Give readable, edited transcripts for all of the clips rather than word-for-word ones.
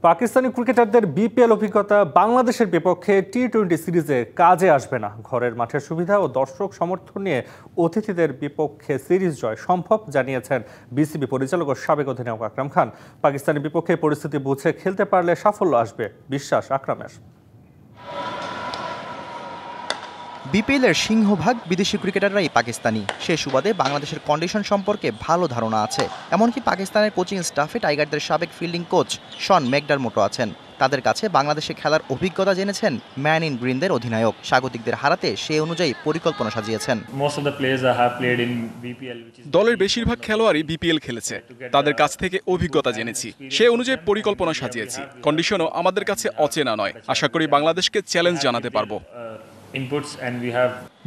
পাকিস্তানি ক্রিকেটারদের বিপিএল অভিজ্ঞতা বাংলাদেশের বিপক্ষে টি-20 সিরিজে কাজে আসবে না। ঘরের মাঠের সুবিধা ও দর্শক সমর্থন নিয়ে অতিথিদের বিপক্ষে সিরিজ জয় সম্ভব জানিয়েছেন বিসিবি পরিচালক ও সাবেক অধিনায়ক আকরাম খান। পাকিস্তানের বিপক্ষে পরিস্থিতি বুঝে খেলতে পারলে সাফল্য আসবে বিশ্বাস আকরামের। বিপিএলের সিংহভাগ বিদেশি ক্রিকেটাররাই পাকিস্তানি। সে সুবাদে বাংলাদেশের কন্ডিশন সম্পর্কে ভালো ধারণা আছে। এমনকি পাকিস্তানের কোচিং স্টাফে টাইগারদের সাবেক ফিল্ডিং কোচ শন ম্যাকডারমোটো আছেন। তাদের কাছে বাংলাদেশে খেলার অভিজ্ঞতা জেনেছেন ম্যান ইন গ্রিনদের অধিনায়ক। স্বাগতিকদের হারাতে সেই অনুযায়ী পরিকল্পনা সাজিয়েছেন। দলের বেশিরভাগ খেলোয়াড়ই বিপিএল খেলেছে, তাদের কাছ থেকে অভিজ্ঞতা জেনেছি, সে অনুযায়ী পরিকল্পনা সাজিয়েছি। কন্ডিশনও আমাদের কাছে অচেনা নয়। আশা করি বাংলাদেশকে চ্যালেঞ্জ জানাতে পারবো।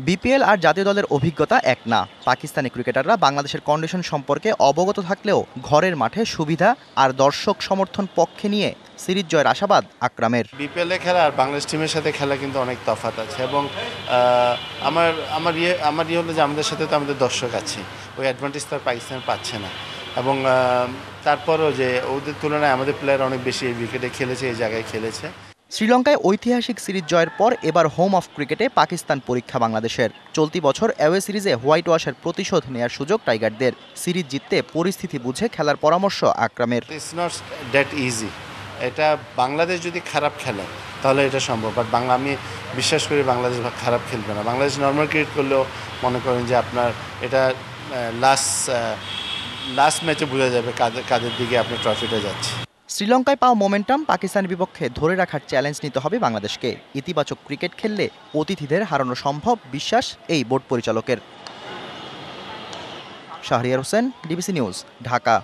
বিপিএল আর জাতীয় দলের অভিজ্ঞতা এক না। পাকিস্তানি ক্রিকেটাররা বাংলাদেশের কন্ডিশন সম্পর্কে অবগত থাকলেও ঘরের মাঠে সুবিধা আর দর্শক সমর্থন পক্ষে নিয়ে সিরিজ জয়ের আশাবাদ আকরামের। বিপিএল এ খেলা আর বাংলাদেশ টিমের সাথে খেলা কিন্তু অনেক তফাৎ আছে এবং আমার হলো যে আমাদের সাথে তো আমাদের দর্শক আছে, ওই অ্যাডভান্টেজ তো আর পাকিস্তান পাচ্ছে না। এবং তারপরও যে ওদের তুলনায় আমাদের প্লেয়ার অনেক বেশি এই উইকেটে খেলেছে, এই জায়গায় খেলেছে। শ্রীলঙ্কায় ঐতিহাসিক সিরিজ জয়ের পর এবার হোম অফ ক্রিকেটে পাকিস্তান পরীক্ষা বাংলাদেশের। চলতি বছর অ্যাওয়ে সিরিজে হোয়াইট ওয়াশের প্রতিশোধ নেয়ার সুযোগ টাইগারদের। সিরিজ জিততে পরিস্থিতি বুঝে খেলার পরামর্শ আকরামের। It's not that easy. এটা বাংলাদেশ যদি খারাপ খেলে তাহলে এটা সম্ভব, বাট আমি বিশ্বাস করি বাংলাদেশ খারাপ খেলবে না। বাংলাদেশ নর্মাল ক্রিকেট করলেও মনে করেন যে আপনার এটা লাস্ট ম্যাচে বোঝা যাবে কাদের দিকে আপনার ট্রফিটা যাচ্ছে। শ্রীলঙ্কায় পাওয়া মোমেন্টাম পাকিস্তানের বিপক্ষে ধরে রাখার চ্যালেঞ্জ নিতে হবে বাংলাদেশকে। ইতিবাচক ক্রিকেট খেললে অতিথিদের হারানো সম্ভব বিশ্বাস এই বোর্ড পরিচালকের। Shahriar Hossain, DBC news, Dhaka.